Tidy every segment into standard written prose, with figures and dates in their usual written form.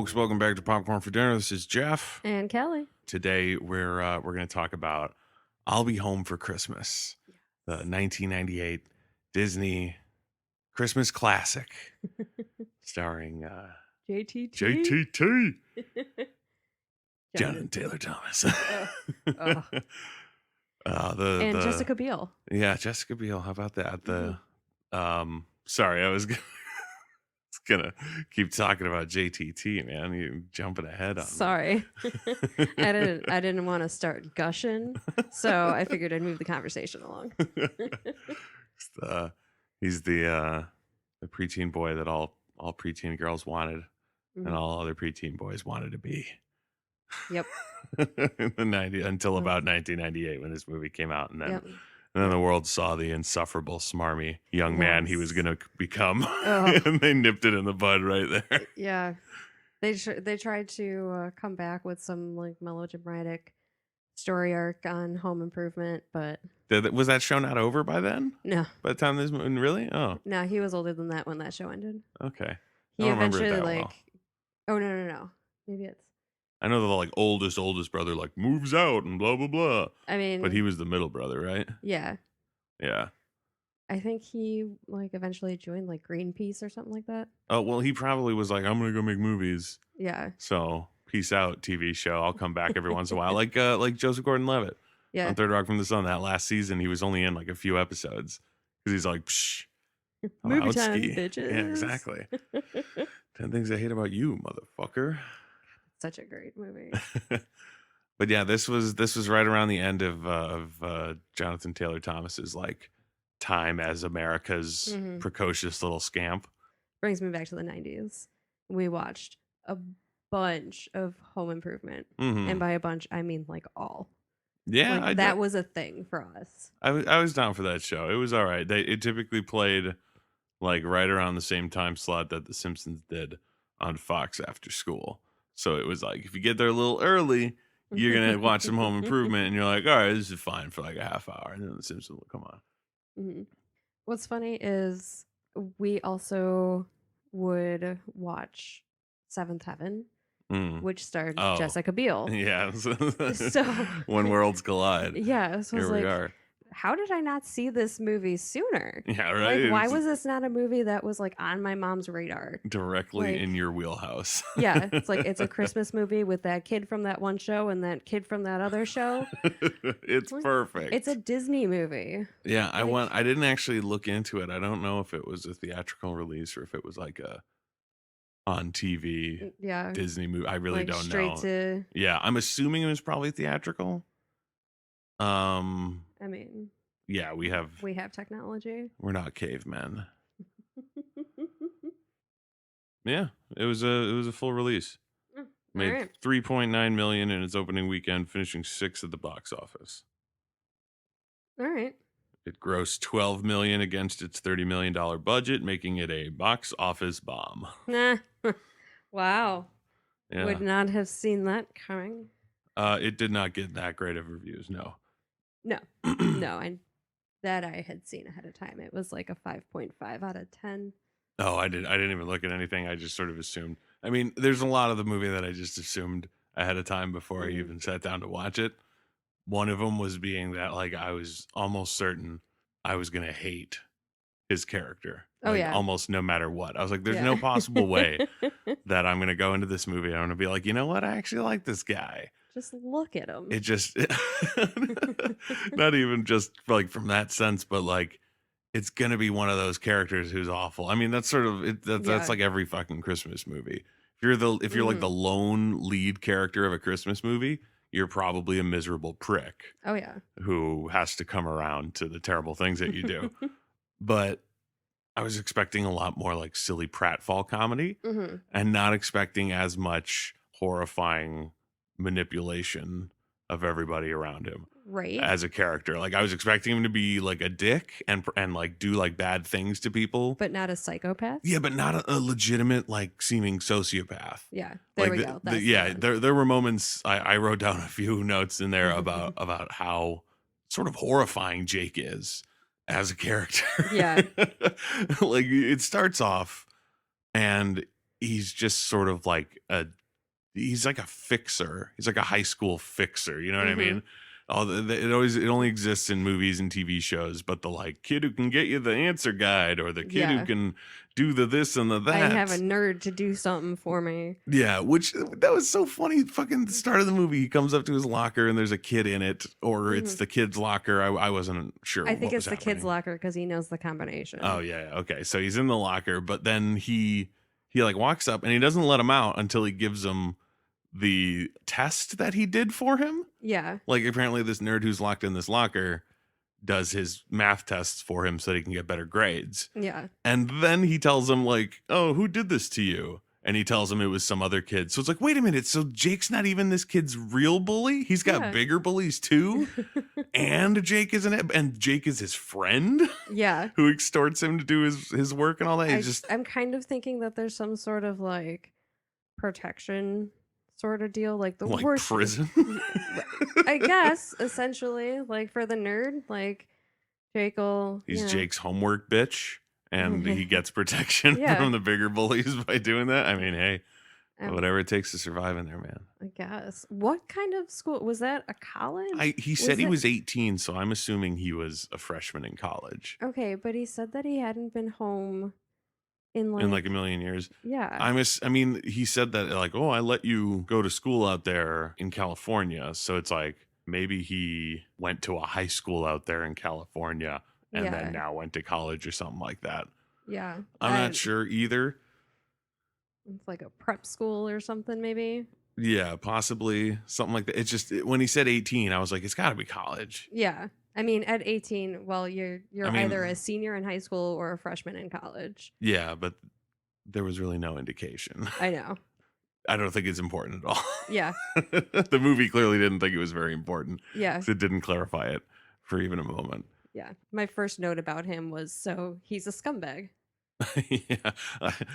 folks. Welcome back to Popcorn for Dinner. This is Jeff. And Kelly. Today we're going to talk about "I'll Be Home for Christmas," the 1998 Disney Christmas classic, starring JTT, Jonathan Taylor Thomas, and Jessica Biel. Yeah, Jessica Biel. How about that? Sorry, I was gonna keep talking about JTT, man. You're jumping ahead on me. Sorry. I didn't want to start gushing, so I figured I'd move the conversation along. He's the preteen boy that all preteen girls wanted, and all other preteen boys wanted to be. Yep. In the 90s until about 1998 when this movie came out, and then and then the world saw the insufferable, smarmy young man he was going to become, and they nipped it in the bud right there. Yeah, they tried to come back with some like melodramatic story arc on Home Improvement, but was that show not over by then? No. By the time this movie, really? Oh, no, he was older than that when that show ended. Okay. He eventually Oh no, maybe it's. I know the oldest brother moves out and blah blah blah. I mean, but he was the middle brother, right? Yeah. Yeah. I think he eventually joined Greenpeace or something like that. Oh well, he probably was like, I'm gonna go make movies. Yeah. So peace out, TV show. I'll come back every once in a while, like Joseph Gordon-Levitt. Yeah. On Third Rock from the Sun. That last season, he was only in a few episodes because he's like, psh, movie time, bitches. Yeah, exactly. 10 Things I Hate About You, motherfucker. Such a great movie. But yeah, this was right around the end of Jonathan Taylor Thomas's time as America's precocious little scamp. Brings me back to the 90s. We watched a bunch of Home Improvement, and by a bunch I mean all. Yeah, that was a thing for us. I was down for that show. It was all right. It typically played right around the same time slot that The Simpsons did on Fox after school. So it was if you get there a little early, you're going to watch some Home Improvement, and you're like, all right, this is fine for a half hour. And then The Simpsons will come on. What's funny is we also would watch Seventh Heaven, which starred Jessica Biel. Yeah. So When Worlds Collide. Yeah. So here we are. How did I not see this movie sooner? Yeah, right. Why was this not a movie that was on my mom's radar? Directly in your wheelhouse. Yeah, it's a Christmas movie with that kid from that one show and that kid from that other show. It's perfect. It's a Disney movie. Yeah, I didn't actually look into it. I don't know if it was a theatrical release or if it was a on TV Disney movie. I really don't know. Yeah, I'm assuming it was probably theatrical. I mean, yeah, we have technology. We're not cavemen. Yeah, it was a full release. Made $3.9 million in its opening weekend, finishing 6th at the box office. All right. It grossed $12 million against its $30 million budget, making it a box office bomb. Nah. Wow. Yeah. Would not have seen that coming. It did not get that great of reviews, no. No. No, that I had seen ahead of time. It was a 5.5 out of 10. Oh, I didn't even look at anything. I just sort of assumed. I mean, there's a lot of the movie that I just assumed ahead of time before I even sat down to watch it. One of them was being that I was almost certain I was going to hate his character. Almost no matter what. I was like, there's no possible way that I'm going to go into this movie and I'm going to be like, you know what? I actually like this guy. Just look at him. It just, not even just from that sense, but it's going to be one of those characters who's awful. I mean, that's sort of, that's every fucking Christmas movie. If you're the lone lead character of a Christmas movie, you're probably a miserable prick. Oh yeah. Who has to come around to the terrible things that you do. But I was expecting a lot more silly pratfall comedy and not expecting as much horrifying manipulation of everybody around him. Right. As a character. I was expecting him to be a dick and do bad things to people. But not a psychopath? Yeah, but not a legitimate seeming sociopath. Yeah. There we go. There were moments I wrote down a few notes in there about how sort of horrifying Jake is as a character. Yeah. It starts off and he's just sort of like he's like a fixer. He's like a high school fixer. You know what I Mm-hmm. mean? It only exists in movies and TV shows, but the like kid who can get you the answer guide or the kid who Yeah. can do the this and the I have a that. nerd to do something for me. Yeah, which that was so funny. Fucking the start of the movie, he comes up to his locker and there's a kid in it, or it's Mm-hmm. the kid's locker. I wasn't sure I think what was it's the kid's happening. locker because he knows the combination. Oh yeah, okay. So he's in the locker, but then he like walks up and he doesn't let him out until he gives him the test that he did for him. Yeah. Like apparently this nerd who's locked in this locker does his math tests for him so that he can get better grades. Yeah. And then he tells him like, "Oh, who did this to you?" And he tells him it was some other kid. So it's like, wait a minute. So Jake's not even this kid's real bully? He's got Yeah. bigger bullies too? And Jake isn't it? And Jake is his friend Yeah. who extorts him to do his work and all that. It's just I'm kind of thinking that there's some sort of like protection sort of deal, like the like worst. prison. I guess essentially, like for the nerd, like Jake will. He's you know, Jake's homework bitch. And he gets protection Yeah. from the bigger bullies by doing that. I mean, hey, um, whatever it takes to survive in there, man. I guess. What kind of school was that? A college? He said he it- was 18, so I'm assuming he was a freshman in college Okay, but he said that he hadn't been home in in like a million years. yeah. I mean, he said that like, oh, I let you go to school out there in California. So it's like maybe he went to a high school out there in California and Yeah. then now went to college or something like that. Yeah. I'm not sure either. It's like a prep school or something, maybe. Yeah, possibly something like that. It's just when he said 18, I was like, it's got to be college. Yeah. I mean, at 18, well, you're I mean- either a senior in high school or a freshman in college. Yeah, but there was really no indication. I know. I don't think it's important at all. Yeah. The movie clearly didn't think it was very important. Yeah. 'Cause it didn't clarify it for even a moment. Yeah. My first note about him was so he's a scumbag. Yeah,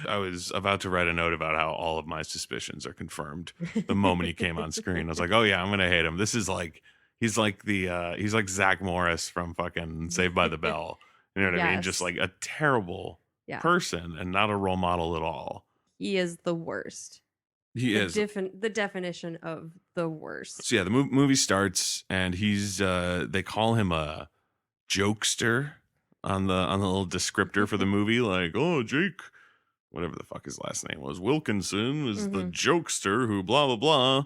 I was about to write a note about how all of my suspicions are confirmed the moment he came on screen. I was like, oh yeah, I'm gonna hate him. This is like he's like Zach Morris from fucking Saved by the Bell. You know what I mean? Just Yes. like a terrible Yeah. person and not a role model at all. He is the worst. He is. The definition of the worst. So yeah, the movie starts and he's they call him a jokester on the little descriptor for the movie, like, oh, Jake, whatever the fuck his last name was, Wilkinson is the jokester who blah blah blah.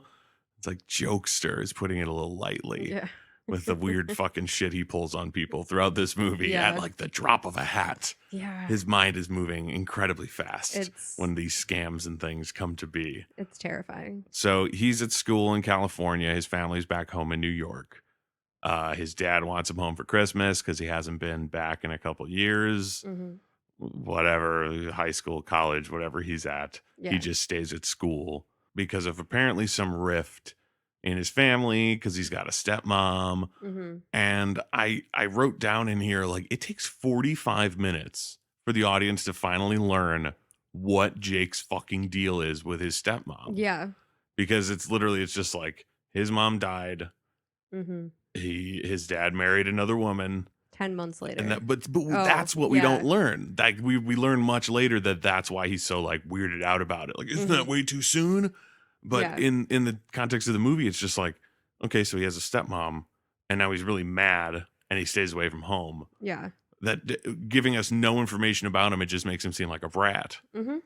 It's like jokester is putting it a little lightly Yeah. with the weird fucking shit he pulls on people throughout this movie Yeah. at like the drop of a hat. Yeah. His mind is moving incredibly fast It's when these scams and things come to be. it's terrifying. So he's at school in California. His family's back home in New York. His dad wants him home for Christmas because he hasn't been back in a couple years. Hmm. Whatever, high school, college, whatever he's at. Yeah. He just stays at school because of apparently some rift in his family because he's got a stepmom. Hmm. And I wrote down in here, like, it takes 45 minutes for the audience to finally learn what Jake's fucking deal is with his stepmom. Yeah. Because it's just like his mom died. Hmm. His dad married another woman. 10 months later. And that, but Oh, that's what we yeah. don't learn. Like we learn much later that's why he's so like weirded out about it. Like, isn't that way too soon? But Yeah. in the context of the movie, it's just like, okay, so he has a stepmom, and now he's really mad, and he stays away from home. Yeah. That giving us no information about him, it just makes him seem like a brat. Hmm.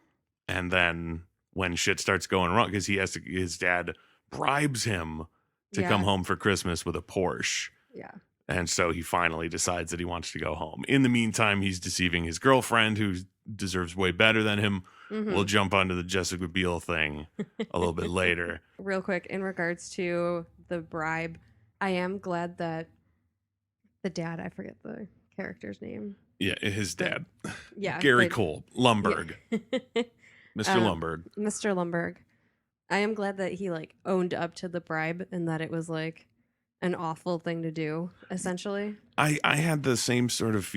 And then when shit starts going wrong, because his dad bribes him to come home for Christmas with a Porsche. Yeah. And so he finally decides that he wants to go home. In the meantime, he's deceiving his girlfriend, who deserves way better than him. Hmm. We'll jump onto the Jessica Biel thing a little bit later. Real quick, in regards to the bribe, I am glad that the dad, I forget the character's name. Yeah, his dad, Yeah. Gary but- Cole, Lumberg, Yeah. Mr. Um, Lumberg. Mr. Lumberg. I am glad that he like owned up to the bribe and that it was like an awful thing to do, essentially. I had the same sort of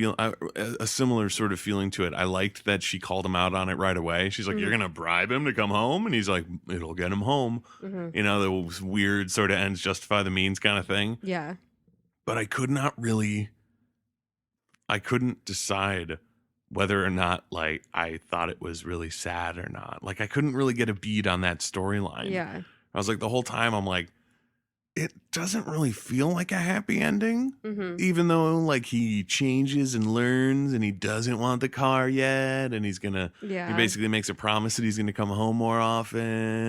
a similar sort of feeling to it. I liked that she called him out on it right away. She's like, Mhm. "You're gonna bribe him to come home," and he's like, "It'll get him home." Hmm. You know, those weird sort of ends justify the means kind of thing. Yeah. But I couldn't decide whether or not like I thought it was really sad or not. Like I couldn't really get a beat on that storyline. Yeah. I was like the whole time I'm like, it doesn't really feel like a happy ending. Mm-hmm. Even though like he changes and learns and he doesn't want the car yet and he Yeah. basically makes a promise that he's gonna come home more often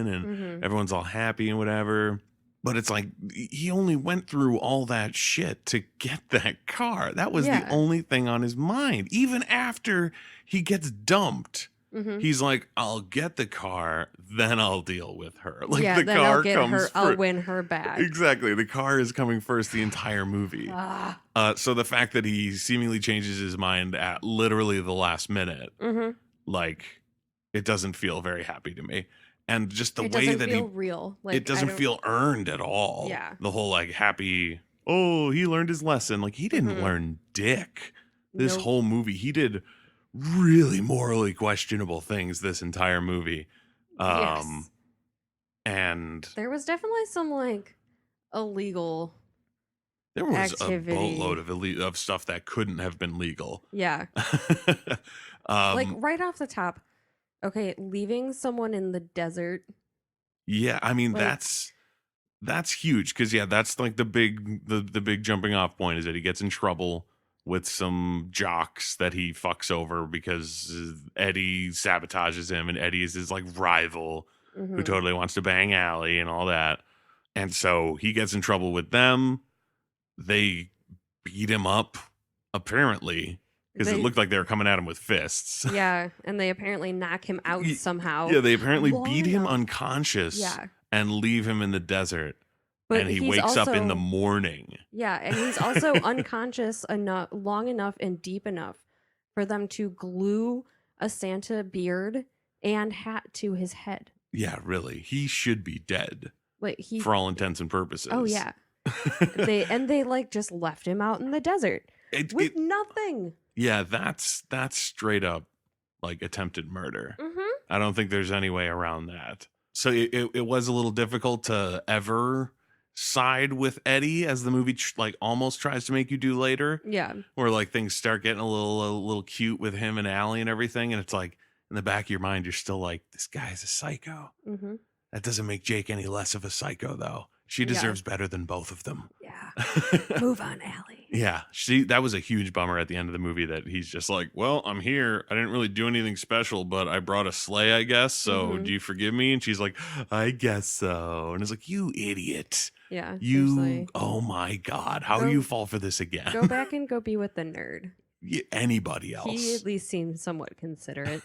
and Mm-hmm. everyone's all happy and whatever. But it's like he only went through all that shit to get that car. That was the Yeah. only thing on his mind. Even after he gets dumped, Mm-hmm. he's like, I'll get the car, then I'll deal with her. Like Yeah, the then car I'll get comes her. I'll first. win her back. Exactly. The car is coming first the entire movie. Ah. So the fact that he seemingly changes his mind at literally the last minute, Mm-hmm. like, it doesn't feel very happy to me. And just the It way doesn't that feel real. Like it doesn't I don't, feel earned at all. Yeah. The whole like happy, oh, he learned his lesson. Like he didn't Mhm. learn dick. This Nope. whole movie, he did really morally questionable things this entire movie. Yes. And There was definitely some like illegal. there was Activity. a boatload of stuff that couldn't have been legal. Yeah. Like right off the top. Okay, leaving someone in the desert. yeah, I mean Like- that's huge because yeah, that's like the big jumping off point is that he gets in trouble with some jocks that he fucks over because Eddie sabotages him and Eddie is his like rival who Mhm. totally wants to bang Allie and all that. And so he gets in trouble with them. They beat him up apparently because it They- looked like they were coming at him with fists. Yeah, and they apparently knock him out Ye- somehow. Yeah, they apparently Long beat him enough. unconscious Yeah. and leave him in the desert. But And he he's wakes up in the also- morning. Yeah, and he's also unconscious enough, long enough and deep enough for them to glue a Santa beard and hat to his head. Yeah, really. He should be dead Like he. for all intents and purposes. Oh yeah, they like just left him out in the desert with nothing. Yeah, that's straight up like attempted murder. Mm-hmm. I don't think there's any way around that. So it was a little difficult to ever side with Eddie as the movie like almost tries to make you do later, Yeah, where like things start getting a little cute with him and Allie and everything, and it's like in the back of your mind you're still like, this guy's a psycho. mm-hmm. That doesn't make Jake any less of a psycho though. She Yeah. deserves better than both of them. Yeah. Move on, Allie. Yeah, that was a huge bummer at the end of the movie that he's just like, well, I'm here. I didn't really do anything special, but I brought a sleigh, I guess. So Mhm. do you forgive me? And she's like, I guess so. And it's like, you idiot. Yeah, You, seriously. oh my God, how Go- you fall for this again? Go back and go be with the nerd. Anybody else? He at least seems somewhat considerate.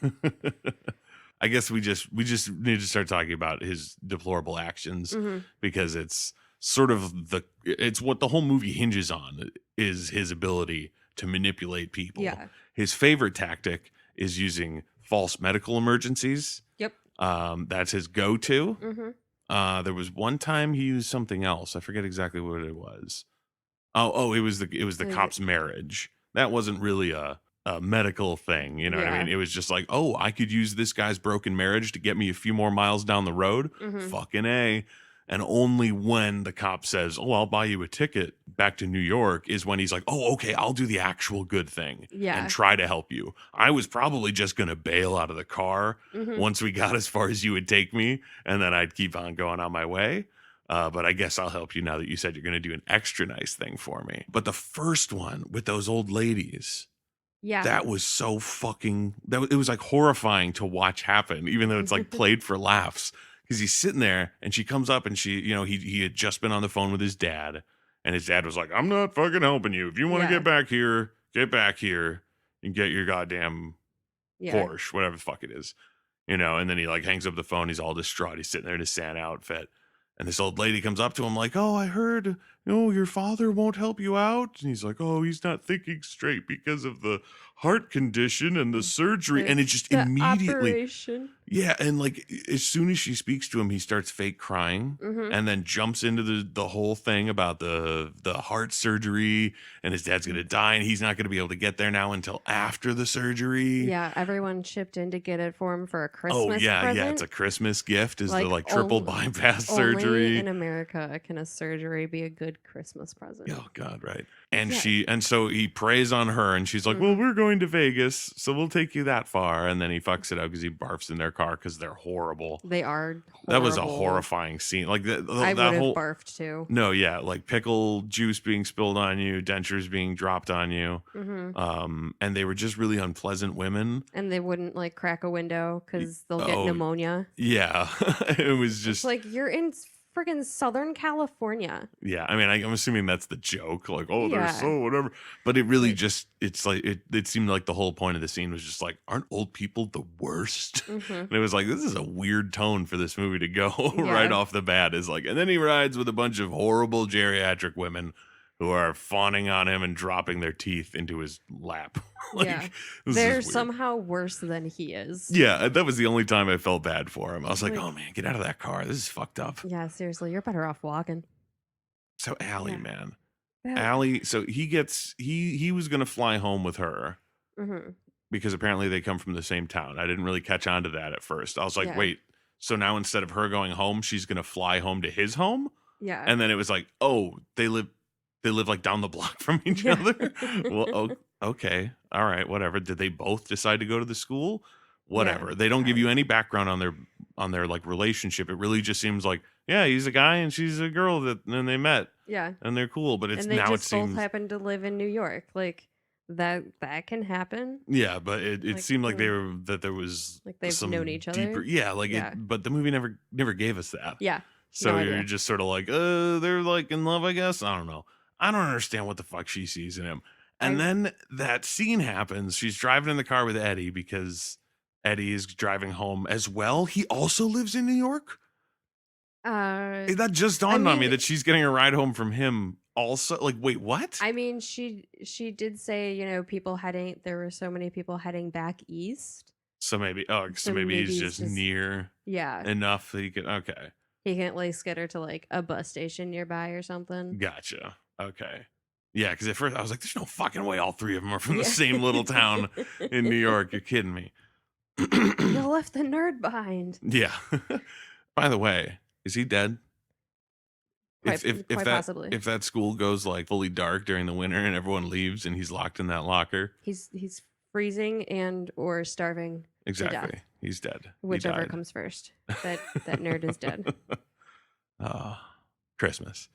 I guess we just need to start talking about his deplorable actions Mhm. because it's sort of it's what the whole movie hinges on is his ability to manipulate people. Yeah. His favorite tactic is using false medical emergencies. Yep. That's his go-to. Mm-hmm. There was one time he used something else. I forget exactly what it was. Oh, it was the Like- cop's marriage. That wasn't really a medical thing, you know what I Yeah. mean? It was just like, oh, I could use this guy's broken marriage to get me a few more miles down the road. Mm-hmm. Fucking A. And only when the cop says, oh, I'll buy you a ticket back to New York is when he's like, oh, okay, I'll do the actual good thing Yeah. and try to help you. I was probably just going to bail out of the car Mm-hmm. once we got as far as you would take me, and then I'd keep on going on my way. But I guess I'll help you now that you said you're going to do an extra nice thing for me. But the first one with those old ladies, Yeah. that was so fucking it was like horrifying to watch happen, even though it's like played for laughs. Because he's sitting there and she comes up and she, you know, he had just been on the phone with his dad, and his dad was like, I'm not fucking helping you. If you want to Yeah. get back here and get your goddamn yeah. Porsche, whatever the fuck it is, you know. And then he like hangs up the phone. He's all distraught. He's sitting there in his Santa outfit. And this old lady comes up to him like, oh, I heard, you know, your father won't help you out. And he's like, oh, he's not thinking straight because of the heart condition and the surgery. And it just The immediately, operation. yeah. And like, as soon as she speaks to him, he starts fake crying Mm-hmm. and then jumps into the whole thing about the heart surgery and his dad's going to die and he's not going to be able to get there now until after the surgery. Yeah, everyone chipped in to get it for him for a Christmas Oh yeah, present. yeah. It's a Christmas gift. Is the Like, like triple only- bypass Only surgery? in America can a surgery be a good Christmas present. Oh God, right. And Yeah. so he preys on her, and she's like, "Well, we're going going to Vegas, so we'll take you that far. And then he fucks it up because he barfs in their car because they're horrible. They are horrible. That was a horrifying scene. Like I that would have whole barfed too. no, yeah, like pickle juice being spilled on you, dentures being dropped on you, and they were just really unpleasant women. And they wouldn't like crack a window because they'll get pneumonia. Yeah, it was just it's like you're in friggin' Southern California. Yeah, I mean, I'm assuming that's the joke, like, oh, they're Yeah. so whatever. But it really just, it's like, it seemed like the whole point of the scene was just like, aren't old people the worst? And it was like, this is a weird tone for this movie to go right off the bat. Is like, and then he rides with a bunch of horrible geriatric women who are fawning on him and dropping their teeth into his lap. Yeah. They're somehow worse than he is. Yeah, that was the only time I felt bad for him. I was like, oh man, get out of that car. This is fucked up. Yeah, seriously, you're better off walking. So Allie, man. Allie, so he was gonna fly home with her because apparently they come from the same town. I didn't really catch on to that at first. I was like, wait, so now instead of her going home, she's gonna fly home to his home? Yeah. And then it was like, oh, they live like down the block from each other. Well, okay, all right, whatever. Did they both decide to go to the school? Whatever. They don't give you any background on their like relationship. It really just seems like, yeah, he's a guy and she's a girl and they met. Yeah. And they're cool, but it's and they now just it seems both happen to live in New York. Like that can happen. Yeah, but it like, seemed like there was like they've some known each other. Deeper, yeah, like it, but the movie never gave us that. Yeah. So no you're idea. just sort of like, they're like in love, I guess. I don't know. I don't understand what the fuck she sees in him. And then that scene happens. She's driving in the car with Eddie because Eddie is driving home as well. He also lives in New York. That just dawned on me that she's getting a ride home from him also. Like, wait, what? I mean, she did say, there were so many people heading back east. So maybe he's just near enough that he could, okay. He can at least get her to like a bus station nearby or something. Gotcha. Okay. Yeah, because at first I was like, there's no fucking way all three of them are from the same little town in New York. You're kidding me. You left the nerd behind. Yeah. By the way, is he dead? Quite possibly. If that school goes like fully dark during the winter and everyone leaves and he's locked in that locker. He's freezing and or starving. Exactly. To death. He's dead. Whichever comes first. That nerd is dead. Christmas.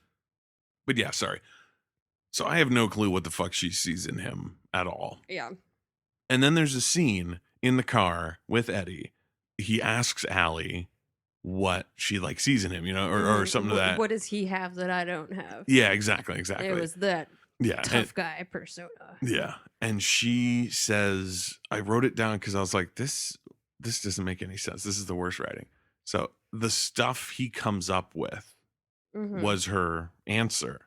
But yeah, sorry. So I have no clue what the fuck she sees in him at all. Yeah. And then there's a scene in the car with Eddie. He asks Allie what she like sees in him, or something to that. What does he have that I don't have? Yeah, exactly. It was that tough guy persona. Yeah. And she says, I wrote it down because I was like, this doesn't make any sense. This is the worst writing. So the stuff he comes up with was her answer.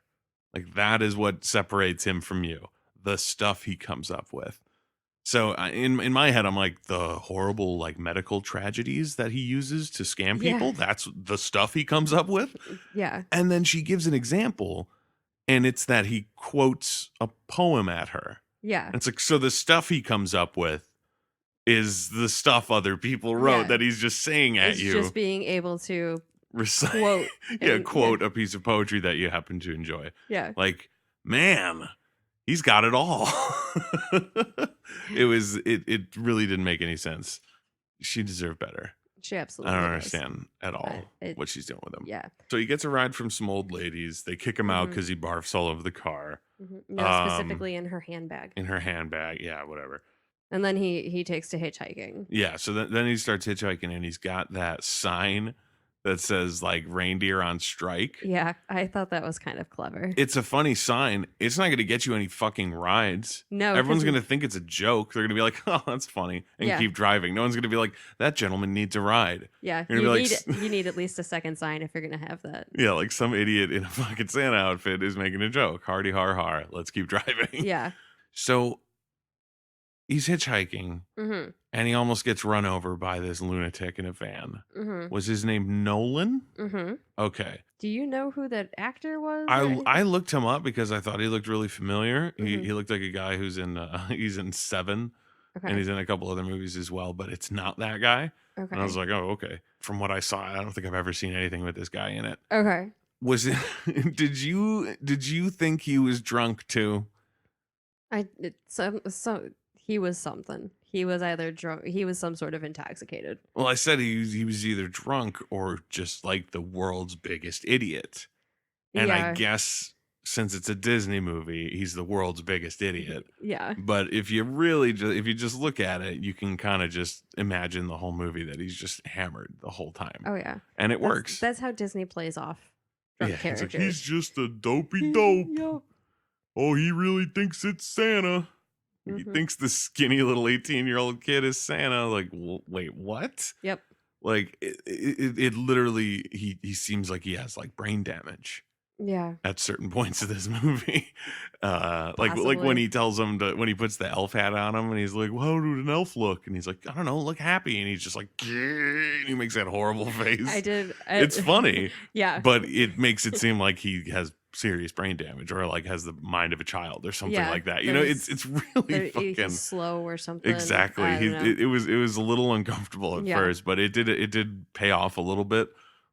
Like that is what separates him from you. The stuff he comes up with. So in my head, I'm like, the horrible like medical tragedies that he uses to scam people. That's the stuff he comes up with. Yeah. And then she gives an example, and it's that he quotes a poem at her. Yeah. And it's like, so the stuff he comes up with is the stuff other people wrote that he's just saying at you. Just being able to recite, quote a piece of poetry that you happen to enjoy. Yeah. Like, man, he's got it all. It really didn't make any sense. She deserved better. She absolutely I don't does. understand at all what she's doing with him. Yeah. So he gets a ride from some old ladies. They kick him out because he barfs all over the car. No, specifically in her handbag. In her handbag. Yeah, whatever. And then he takes to hitchhiking. Yeah. So then he starts hitchhiking and he's got that sign that says like reindeer on strike. Yeah, I thought that was kind of clever. It's a funny sign. It's not going to get you any fucking rides. No. Everyone's going to think it's a joke. They're going to be like, oh, that's funny. And keep driving. No one's going to be like, that gentleman needs a ride. Yeah. You need at least a second sign if you're going to have that. Yeah. Like some idiot in a fucking Santa outfit is making a joke. Hardy har har. Let's keep driving. Yeah. So he's hitchhiking and he almost gets run over by this lunatic in a van. Was his name Nolan? Okay. Do you know who that actor was? I looked him up because I thought he looked really familiar. He looked like a guy who's he's in Seven and he's in a couple other movies as well, but it's not that guy. Okay. And I was like, oh, okay. From what I saw, I don't think I've ever seen anything with this guy in it. Okay. Was it? Did you think he was drunk too? he was something. He was either drunk. He was some sort of intoxicated. Well, I said he was either drunk or just like the world's biggest idiot. And I Yeah. guess since it's a Disney movie, he's the world's biggest idiot. Yeah. But if you just look at it, you can kind of just imagine the whole movie that he's just hammered the whole time. Oh yeah. And it works. That's how Disney plays off drunk It's characters. like, he's just a dopey dope. Yeah. Oh, he really thinks it's Santa. He Mhm. thinks the skinny little 18-year-old kid is Santa. Like, wait, what? Yep. Like, it literally, he seems like he has like brain damage Yeah. at certain points of this movie. Like when Possibly. he tells him when he puts the elf hat on him and he's like, well, how did an elf look? And he's like, I don't know, look happy. And he's just like, and he makes that horrible face. It's funny, Yeah. but it makes it seem like he has serious brain damage or like has the mind of a child or something Yeah, like that. You know, it's really fucking he's slow or something. exactly. I don't know. It was a little uncomfortable at Yeah. first, but it did pay off a little bit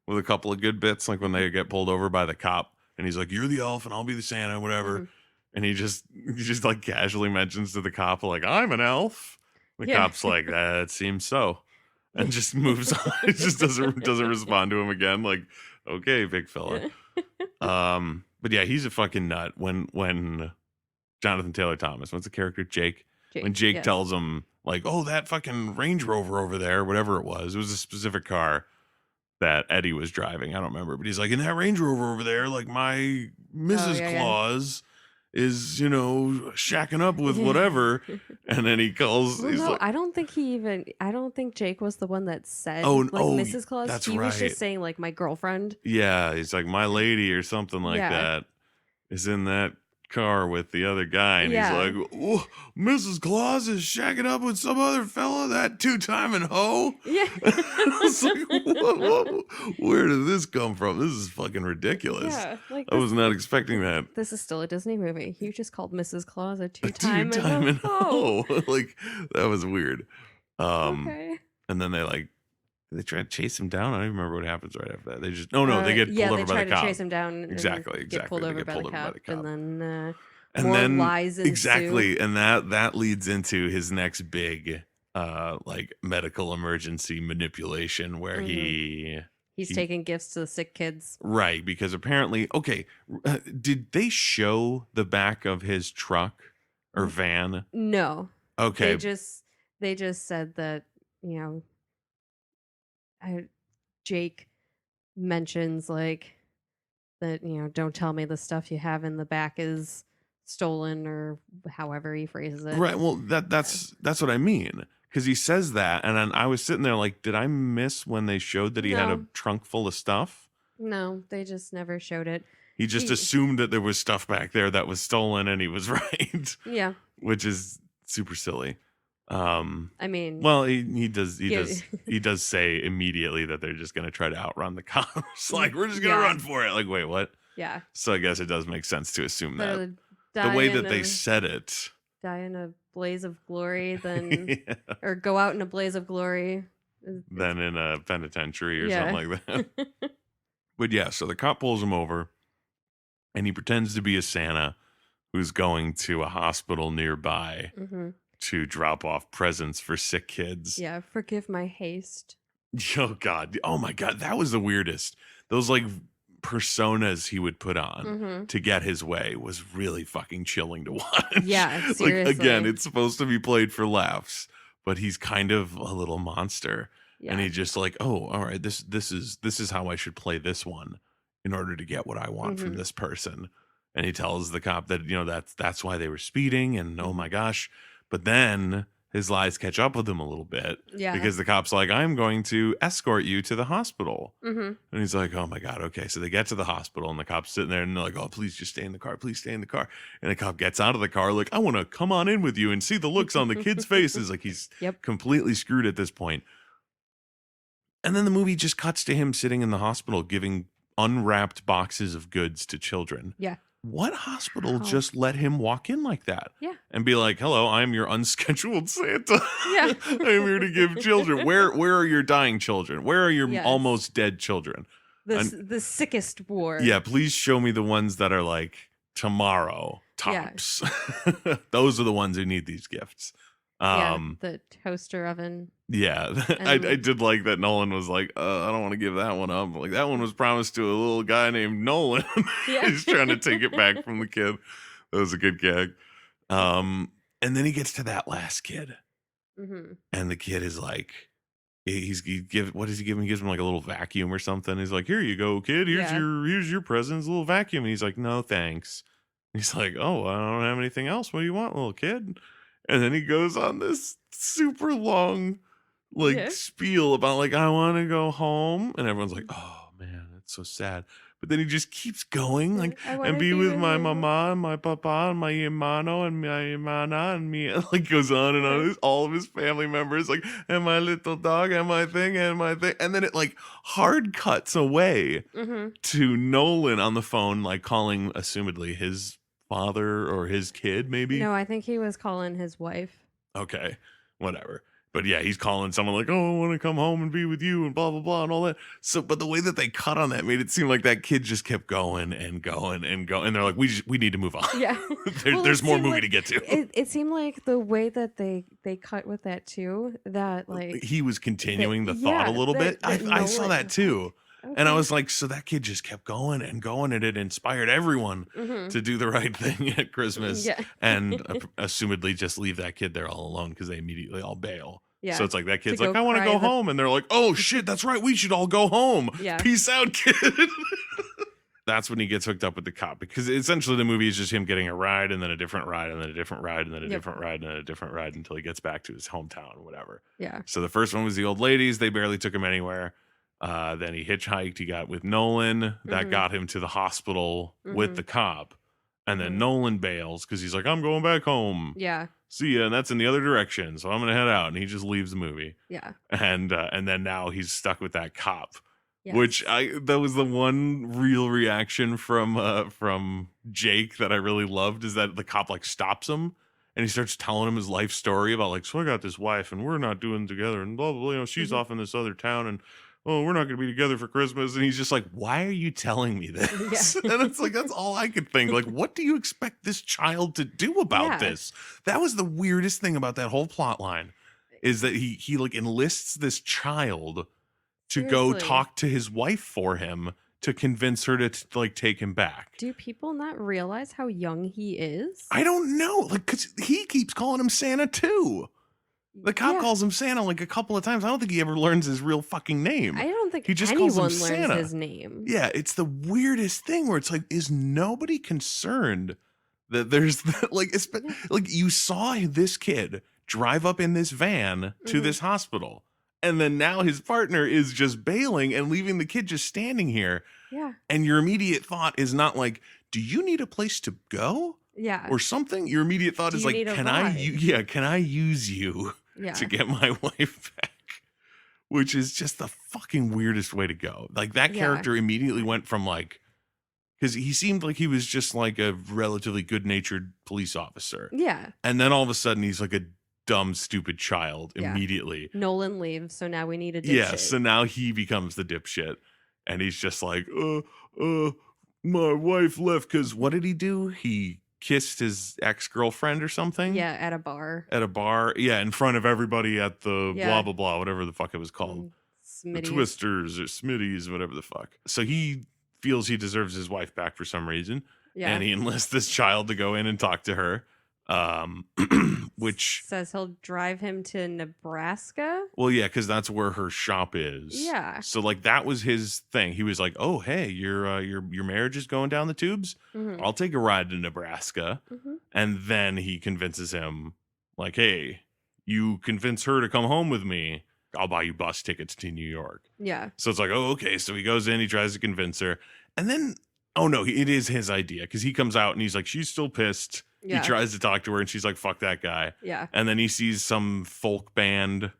with a couple of good bits, like when they get pulled over by the cop and he's like, "You're the elf and I'll be the Santa, whatever." Mhm. And he just like casually mentions to the cop like, "I'm an elf." The Yeah. cop's like, "That seems so," and just moves on. It just doesn't respond to him again. Like, okay, big fella. But yeah, he's a fucking nut. When Jonathan Taylor Thomas, what's the character, Jake? When Jake yes. tells him like, "Oh, that fucking Range Rover over there, whatever it was a specific car that Eddie was driving. I don't remember, but he's like, in that Range Rover over there, like my Mrs. yeah. Claus is, shacking up with Yeah. whatever." And then he calls. Well, he's no, like, I don't think Jake was the one that said Oh, like oh, Mrs. Claus. that's He was right. just saying like my girlfriend. yeah, he's like, my lady or something like Yeah. that is in that car with the other guy, and Yeah. he's like, "Oh, Mrs. Claus is shacking up with some other fella, that two-timing hoe." Yeah. I was like, whoa, where did this come from? This is fucking ridiculous. Yeah. Like I was not expecting that. this is still a Disney movie. You just called Mrs. Claus a A two-time two-timing hoe. hoe. Like, that was weird. Okay. And then they try to chase him down. I don't even remember what happens right after that. They just they get pulled yeah, over they by try the to cop. chase him down. Exactly. Get pulled They over get by pulled the over by cop, the cop. and then And more then lies ensue. exactly, and that leads into his next big like medical emergency manipulation where Mhm. He's he- taking gifts to the sick kids. right, because apparently, okay, did they show the back of his truck or van? No, Okay, they just said that Jake mentions like that don't tell me the stuff you have in the back is stolen or however he phrases it. right. Well, that's what I mean, because he says that, and then I was sitting there like, did I miss when they showed that he had a No. trunk full of stuff? No, they just never showed it. He just He- assumed that there was stuff back there that was stolen, and he was right, Yeah, which is super silly. I mean, Well, he does Yeah. he does say immediately that they're just gonna try to outrun the cops. Like, we're just gonna Yeah. run for it. Like, wait, what? yeah. So I guess it does make sense to assume that Better the way die that in they a- said it. die in a blaze of glory than Yeah, or go out in a blaze of glory. than in a penitentiary or Yeah. something like that. But yeah, so the cop pulls him over, and he pretends to be a Santa who's going to a hospital nearby hmm to drop off presents for sick kids. Yeah, forgive my haste. Oh God. Oh my God. That was the weirdest. Those like personas he would put on hmm to get his way was really fucking chilling to watch. Yeah, Like, again, seriously. it's supposed to be played for laughs, but he's kind of a little monster. Yeah. And he's just like, oh, all right, this is how I should play this one in order to get what I want from Mhm. this person. And he tells the cop that, that's why they were speeding, and oh my gosh. But then his lies catch up with him a little bit yeah. because the cop's like, I'm going to escort you to the hospital. hmm And he's like, oh my God, okay. So they get to the hospital, and the cop's sitting there, and they're like, oh, please just stay in the car. Please stay in the car. And the cop gets out of the car like, I want to come on in with you and see the looks on the kids' faces. Like, he's Yep. completely screwed at this point. And then the movie just cuts to him sitting in the hospital giving unwrapped boxes of goods to children. Yeah. What hospital How? just let him walk in like that? Yeah. And be like, hello, I'm your unscheduled Santa. Yeah. I'm here to give children. Where are your dying children? Where are your Yes. almost dead children? The sickest war. Yeah, please show me the ones that are like tomorrow Yeah. tops. Those are the ones who need these gifts. Yeah, Um, the toaster oven. yeah, I And did like that Nolan was like, I don't want to give that one up. Like that one was promised to a little guy named Nolan. yeah. He's trying to take it back from the kid. That was a good gag. Um, and then he gets to that last kid, Mhm. and the kid is like, what does he give him? He gives him like a little vacuum or something. He's like, here you go, kid. Yeah. Here's your present, it's a little vacuum. And he's like, no thanks. He's like, oh, I don't have anything else. What do you want, little kid? And then he goes on this super long like Yeah. spiel about like I want to go home, and everyone's like, oh man, that's so sad. But then he just keeps going like I and wanna be be with with my my mom. mama and my papa and my hermano and my hermana and me. Like goes on and on. All of his family members like and my little dog and my thing and my thing. And then it like hard cuts away Mhm. to Nolan on the phone, like calling assumedly his father or his kid, maybe. No, I think he was calling his wife. Okay, whatever. But yeah, he's calling someone like, "Oh, I want to come home and be with you," and blah blah blah and all that. So, but the way that they cut on that made it seem like that kid just kept going and going and going. And they're like, we need to move on. Yeah. Well, There's it more seemed movie like to get to." it seemed like the way that they cut with that too, that like He was that continuing the thought a yeah, little bit. that I saw Nolan that was too. like, And I "Okay." was like, so that kid just kept going and going, and it inspired everyone Mhm. to do the right thing at Christmas Yeah. and assumedly just leave that kid there all alone because they immediately all bail. So Yeah. it's like that To kid's go like, I want to cry go the home. And they're like, oh shit, that's right. We should all go home. Yeah. Peace out, kid. That's when he gets hooked up with the cop because essentially the movie is just him getting a ride and then a different ride and then a different ride and then a Yep. different ride and then a different ride until he gets back to his hometown or whatever. Yeah. So the first one was the old ladies. They barely took him anywhere. Then he hitchhiked. He got with Nolan. That Mhm. got him to the hospital with Mhm. the cop. And then Mhm. Nolan bails because he's like, I'm going back home. Yeah. See ya. And that's in the other direction. So I'm going to head out. And he just leaves the movie. Yeah. And then now he's stuck with that cop. Yes. Which that was the one real reaction from Jake that I really loved is that the cop like stops him and he starts telling him his life story about like, so I got this wife and we're not doing together and blah blah blah, you know, she's Mhm. off in this other town and oh, we're not going to be together for Christmas. And he's just like, why are you telling me this? Yeah. And it's like, that's all I could think. Like, what do you expect this child to do about Yeah. this? That was the weirdest thing about that whole plot line is that he like enlists this child to go Seriously. talk to his wife for him to convince her to like take him back. Do people not realize how young he is? I don't know, like, cause he keeps calling him Santa too. The cop Yeah. calls him Santa like a couple of times. I don't think he ever learns his real fucking name. I don't think He just calls him anyone learns Santa. his name. Yeah, it's the weirdest thing where it's like, is nobody concerned that there's like, Yeah. like you saw this kid drive up in this van to Mhm. this hospital, and then now his partner is just bailing and leaving the kid just standing here. Yeah. And your immediate thought is not like, do you need a place to go Yeah. or something? Your immediate thought Do is you like, need a can I, ride? can I use you Yeah. to get my wife back? Which is just the fucking weirdest way to go. Like that Yeah. character immediately went from like, because he seemed like he was just like a relatively good natured police officer. Yeah. And then all of a sudden he's like a dumb, stupid child Yeah. immediately. Nolan leaves, so now we need a Yeah. dipshit. So now he becomes the dipshit. And he's just like, my wife left because what did he do? He kissed his ex-girlfriend or something? Yeah, at a bar. At a bar. Yeah, in front of everybody at the Yeah. blah, blah, blah, whatever the fuck it was called. The Smitty. Twisters or Smitties, whatever the fuck. So he feels he deserves his wife back for some reason. Yeah. And he enlists this child to go in and talk to her. Which says he'll drive him to Nebraska. well, yeah, because that's where her shop is. Yeah. So like that was his thing. He was like, "Oh, hey, your marriage is going down the tubes. Mhm. I'll take a ride to Nebraska." Mhm. And then he convinces him, like, "Hey, you convince her to come home with me. I'll buy you bus tickets to New York." Yeah. So it's like, "Oh, okay." So he goes in, he tries to convince her, and then, oh no, it is his idea because he comes out and he's like, "She's still pissed." Yeah. He tries to talk to her, and she's like, "Fuck that guy." Yeah. And then he sees some folk band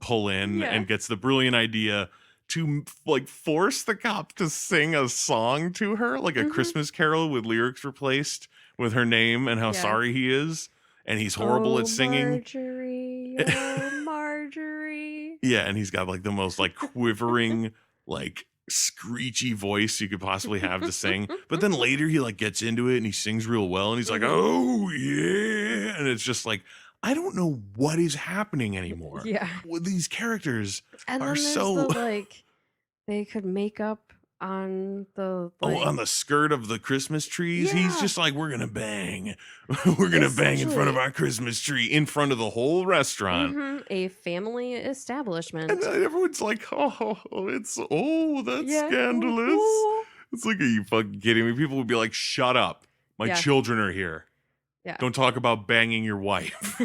pull in Yeah. and gets the brilliant idea to like force the cop to sing a song to her, like a Mhm. Christmas carol with lyrics replaced with her name and how Yeah. sorry he is. And he's horrible Oh, at singing. Marjorie, oh, Marjorie. Yeah, and he's got like the most like quivering, like screechy voice you could possibly have to sing. But then later he like gets into it and he sings real well and he's like, Mhm. "Oh yeah." And it's just like I don't know what is happening anymore. Yeah. Well, these characters And are then there's so the like they could make up on the on like the skirt of the Christmas trees. He's yeah, just like, we're gonna bang. We're gonna bang in front of essentially our Christmas tree in front of the whole restaurant. a family And establishment. everyone's like, that's Yeah. scandalous. Ooh. It's like, are you fucking kidding me? People would be like, shut up. My Yeah. children are here. Yeah. Don't talk about banging your wife.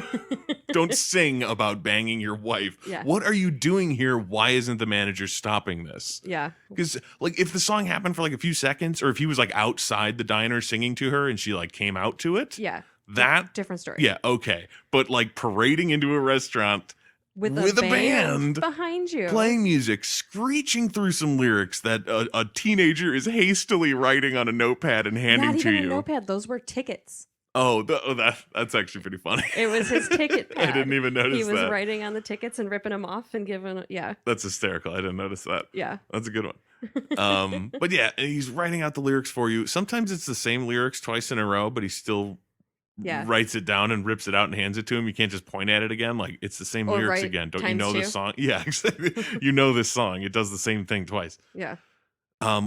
Don't sing about banging your wife. Yeah. What are you doing here? Why isn't the manager stopping this? Yeah. Because like if the song happened for like a few seconds, or if he was like outside the diner singing to her and she like came out to it, Yeah. that different story. yeah, okay. But like parading into a restaurant With a band behind you. playing music, screeching through some lyrics that a teenager is hastily writing on a notepad and handing Not to even you. a notepad. Those were tickets. That's actually pretty funny. It was his ticket pad. I didn't even notice He was that. writing on the tickets and ripping them off and giving. Yeah. That's hysterical. I didn't notice that. Yeah. That's a good one. But yeah, he's writing out the lyrics for you. Sometimes it's the same lyrics twice in a row, but he still Yeah. writes it down and rips it out and hands it to him. You can't just point at it again. Like, it's the same Or lyrics write again. Don't you times know two. this song? Yeah, exactly. You know this song. It does the same thing twice. Yeah.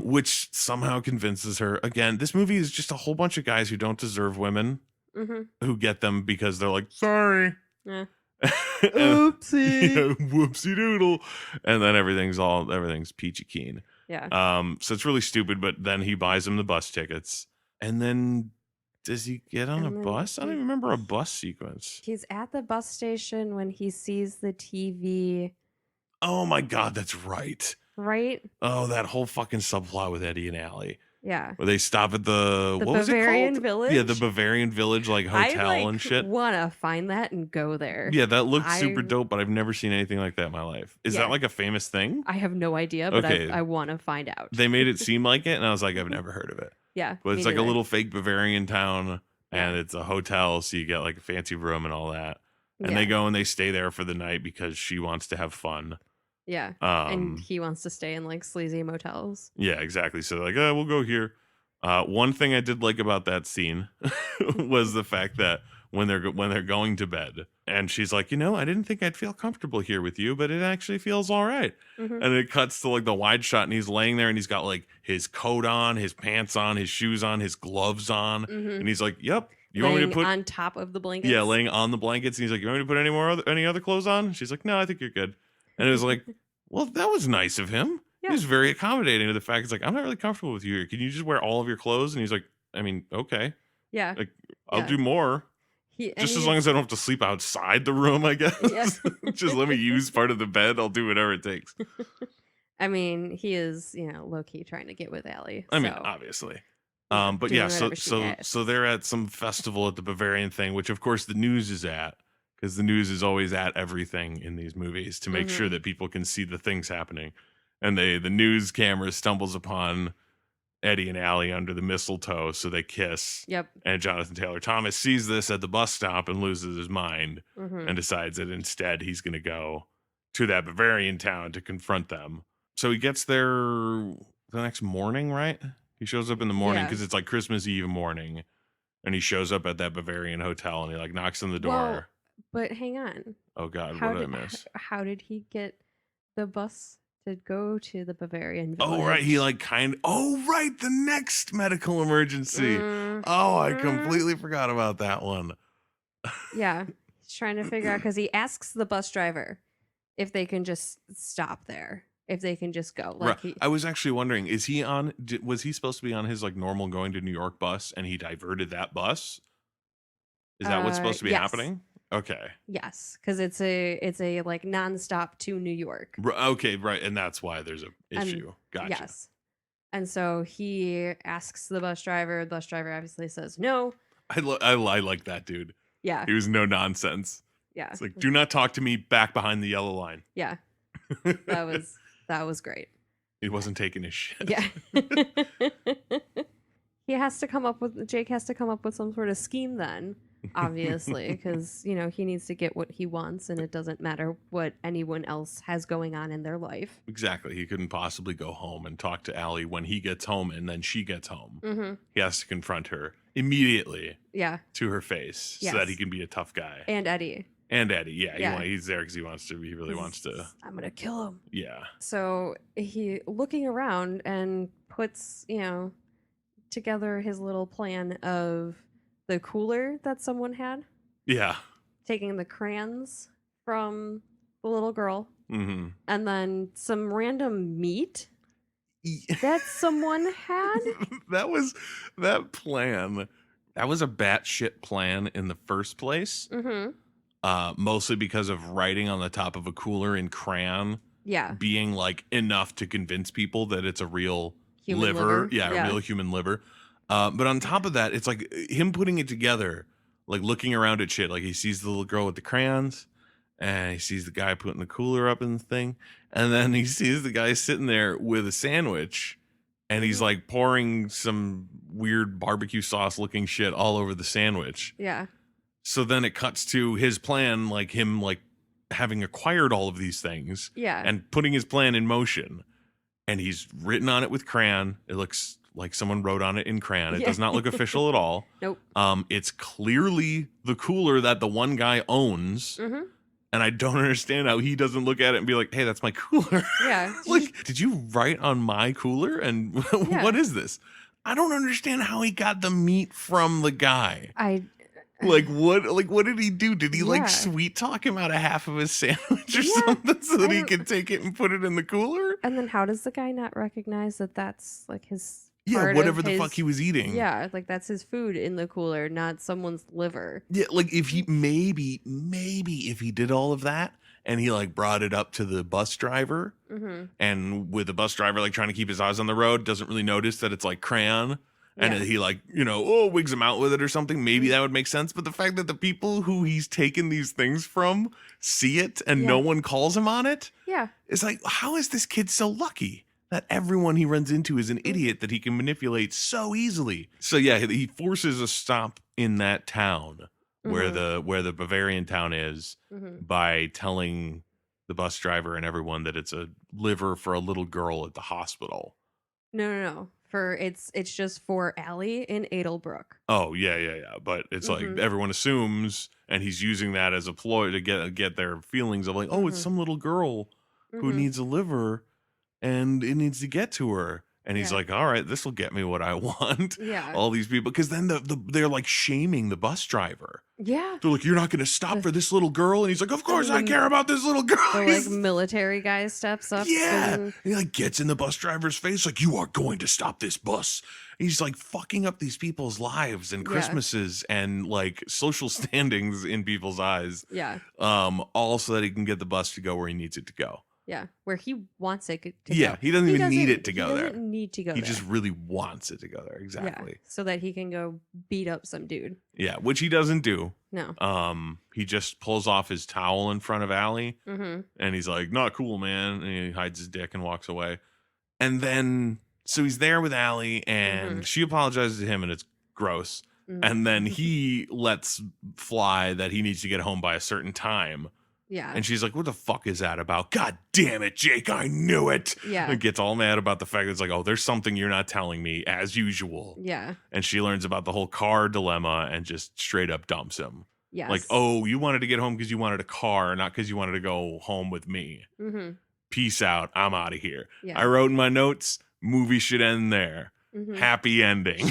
Which somehow convinces her. Again, this movie is just a whole bunch of guys who don't deserve women, who get them because they're like, sorry. Yeah. Oopsie. Yeah, whoopsie doodle. And then everything's peachy keen. Yeah. So it's really stupid, but then he buys him the bus tickets. And then does he get on And a then bus? I don't even remember a bus sequence. He's at the bus station when he sees the TV. Oh my God, that's right. Right? Oh, that whole fucking subplot with Eddie and Allie. Yeah. Where they stop at the what was Bavarian it called? Village? Yeah, the Bavarian Village like hotel I and shit. want to find that and go there. Yeah, that looks super I- dope, but I've never seen anything like that in my life. Is Yeah. that like a famous thing? I have no idea, but Okay. I want to find out. They made it seem like it, and I was like, I've never heard of it. Yeah. But it's me like a neither. little fake Bavarian town, and Yeah. it's a hotel, so you get like a fancy room and all that. And Yeah. they go and they stay there for the night because she wants to have fun. Yeah. And he wants to stay in like sleazy motels. Yeah, exactly. So they're like, we'll go here. One thing I did like about that scene was the fact that when they're going to bed, and she's like, I didn't think I'd feel comfortable here with you, but it actually feels all right. Mhm. And it cuts to like the wide shot, and he's laying there, and he's got like his coat on, his pants on, his shoes on, his gloves on, Mhm. and he's like, "Yep, you want me Laying to put?" on top of the blankets. Yeah, laying on the blankets, and he's like, "You want me to put any other clothes on?" She's like, "No, I think you're good." And it was like, well, that was nice of him. Yeah. He was very accommodating to the fact. He's like, I'm not really comfortable with you here. Can you just wear all of your clothes? And he's like, I mean, okay, Yeah. like I'll Yeah. do more. Just as long as I don't have to sleep outside the room, I guess. Yeah. Just let me use part of the bed. I'll do whatever it takes. I mean, he is, low key trying to get with Allie. I mean, so, obviously. yeah, But doing yeah, so whatever she so asks. so they're at some festival at the Bavarian thing, which of course the news is at, because the news is always at everything in these movies to make sure Mhm. that people can see the things happening. And the news camera stumbles upon Eddie and Allie under the mistletoe, so they kiss. Yep. And Jonathan Taylor Thomas sees this at the bus stop and loses his mind Mhm. and decides that instead he's going to go to that Bavarian town to confront them. So he gets there the next morning, right? He shows up in the morning Yeah. because it's like Christmas Eve morning, and he shows up at that Bavarian hotel and he like knocks on the door. Well, but hang on. Oh God, How what did did I miss? how did he get the bus to go to the Bavarian Village? Oh right, he like oh right, the next medical emergency. Oh, I Mhm. completely forgot about that one. Yeah. He's trying to figure out because he asks the bus driver if they can just stop there. If they can just go. Like Right. I was actually wondering, was he supposed to be on his like normal going to New York bus and he diverted that bus? Is that what's supposed to be yes. happening? Okay. Yes, because it's a like nonstop to New York. Okay, right. And that's why there's a And- issue. Gotcha. Yes. And so he asks the bus driver. The bus driver obviously says no. I like that dude. Yeah. He was no nonsense. Yeah. It's like, do not talk to me back behind the yellow line. Yeah. That was great. He wasn't taking his shit. Yeah. Jake has to come up with some sort of scheme then, obviously, because, he needs to get what he wants and it doesn't matter what anyone else has going on in their life. Exactly. He couldn't possibly go home and talk to Allie when he gets home and then she gets home. Mm-hmm. He has to confront her. immediately Yeah. to her face so Yes. that he can be a tough guy. And Eddie. And Eddie, yeah. Yeah. He's there because he wants to. He really wants to. I'm gonna kill him. Yeah. So he looking around and puts, together his little plan of the cooler that someone had, Yeah. taking the crayons from the little girl, Mm-hmm. and then some random meat that someone had. that plan. That was a batshit plan in the first place. Mm-hmm. Mostly because of writing on the top of a cooler in crayon. Yeah. Being like enough to convince people that it's a real Human liver. liver. Yeah, a real human liver. But on top of that, it's like him putting it together, like looking around at shit. Like he sees the little girl with the crayons, and he sees the guy putting the cooler up in the thing, and then he sees the guy sitting there with a sandwich, and he's like pouring some weird barbecue sauce looking shit all over the sandwich. Yeah. So then it cuts to his plan, like him like having acquired all of these things. Yeah. And putting his plan in motion. And he's written on it with crayon. It looks like someone wrote on it in crayon. It does not look official at all. Nope. It's clearly the cooler that the one guy owns. Mm-hmm. And I don't understand how he doesn't look at it and be like, hey, that's my cooler. Yeah. Like, did you write on my cooler? And what is this? I don't understand how he got the meat from the guy. What did he do? Did he like sweet talk him out of half of his sandwich or something so that he could take it and put it in the cooler? And then how does the guy not recognize that that's like his whatever the fuck he was eating. Yeah, like that's his food in the cooler, not someone's liver. Yeah, like if he maybe if he did all of that and he like brought it up to the bus driver and with the bus driver like trying to keep his eyes on the road, doesn't really notice that it's like crayon. And he like, wigs him out with it or something. Maybe that would make sense. But the fact that the people who he's taken these things from see it and no one calls him on it. Yeah. It's like, how is this kid so lucky that everyone he runs into is an idiot that he can manipulate so easily? So yeah, he forces a stop in that town where the Bavarian town is by telling the bus driver and everyone that it's a liver for a little girl at the hospital. No. It's just for Allie in Edelbrook. Oh yeah. But it's like everyone assumes, and he's using that as a ploy to get their feelings of like, oh, it's some little girl who needs a liver, and it needs to get to her. And he's like, all right, this will get me what I want. Yeah. All these people, because then they're like shaming the bus driver. Yeah. They're like, you're not going to stop for this little girl. And he's like, of course I care about this little girl. The like military guy steps up. Yeah. And he like gets in the bus driver's face like, you are going to stop this bus. And he's like fucking up these people's lives and Christmases and like social standings in people's eyes. Yeah. All so that he can get the bus to go where he needs it to go. Yeah, where he wants it to go. Yeah, he doesn't even need it to go there. He doesn't need to go there. He just really wants it to go there. Exactly. Yeah, so that he can go beat up some dude. Yeah, which he doesn't do. No. He just pulls off his towel in front of Allie. And he's like, not cool, man. And he hides his dick and walks away. And then, so he's there with Allie and she apologizes to him and it's gross. And then he lets fly that he needs to get home by a certain time. Yeah. And she's like, what the fuck is that about? God damn it, Jake, I knew it. Yeah. And gets all mad about the fact that it's like, oh, there's something you're not telling me, as usual. Yeah. And she learns about the whole car dilemma and just straight up dumps him. Yes. Like, oh, you wanted to get home because you wanted a car, not because you wanted to go home with me. Peace out. I'm out of here. Yeah. I wrote in my notes, movie should end there. Happy ending.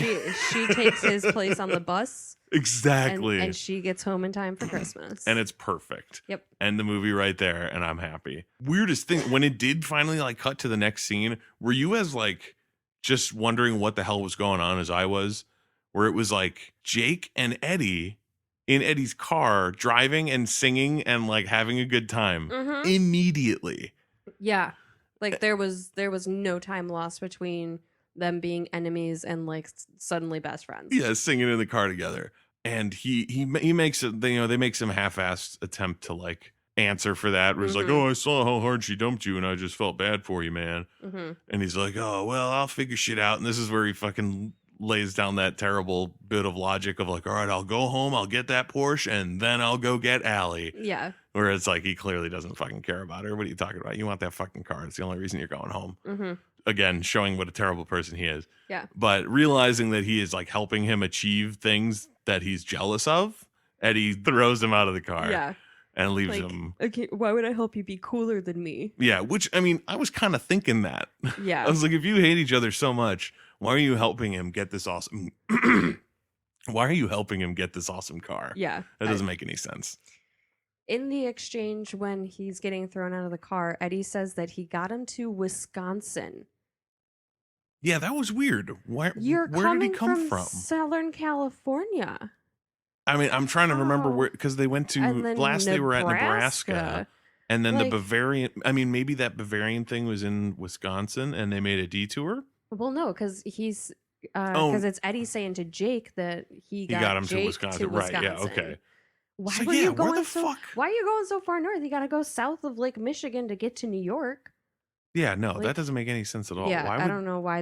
She takes his place on the bus. Exactly. And she gets home in time for Christmas. And it's perfect. Yep. End the movie right there, and I'm happy. Weirdest thing, when it did finally like cut to the next scene, were you as like just wondering what the hell was going on as I was? Where it was like Jake and Eddie in Eddie's car driving and singing and like having a good time immediately. Yeah. Like there was no time lost between them being enemies and like suddenly best friends. Yeah, singing in the car together. And he makes it, they make some half-assed attempt to like answer for that. Where he's like, oh, I saw how hard she dumped you and I just felt bad for you, man. And he's like, oh, well, I'll figure shit out. And this is where he fucking lays down that terrible bit of logic of like, all right, I'll go home, I'll get that Porsche, and then I'll go get Allie. Yeah. Where it's like, he clearly doesn't fucking care about her. What are you talking about? You want that fucking car. It's the only reason you're going home. again, showing what a terrible person he is. Yeah. But realizing that he is like helping him achieve things that he's jealous of, Eddie throws him out of the car Yeah. and leaves Like, him. okay, why would I help you be cooler than me? Yeah, which, I mean, I was kind of thinking that. Yeah. I was like, if you hate each other so much, why are you helping him get this awesome why are you helping him get this awesome car? Yeah. That doesn't make any sense. In the exchange when he's getting thrown out of the car, Eddie says that he got him to Wisconsin. Yeah, that was weird. Where did he come from? Southern California. I mean, I'm trying to remember where, because they went to last they were at Nebraska, and then the Bavarian. I mean, maybe that Bavarian thing was in Wisconsin, and they made a detour. Well, no, because because it's Eddie saying to Jake that he got him to Wisconsin. Right? Yeah. Okay. Why so, were you going where the so? fuck? Why are you going so far north? You got to go south of Lake Michigan to get to New York. Yeah, no, that doesn't make any sense at all. Yeah, I don't know I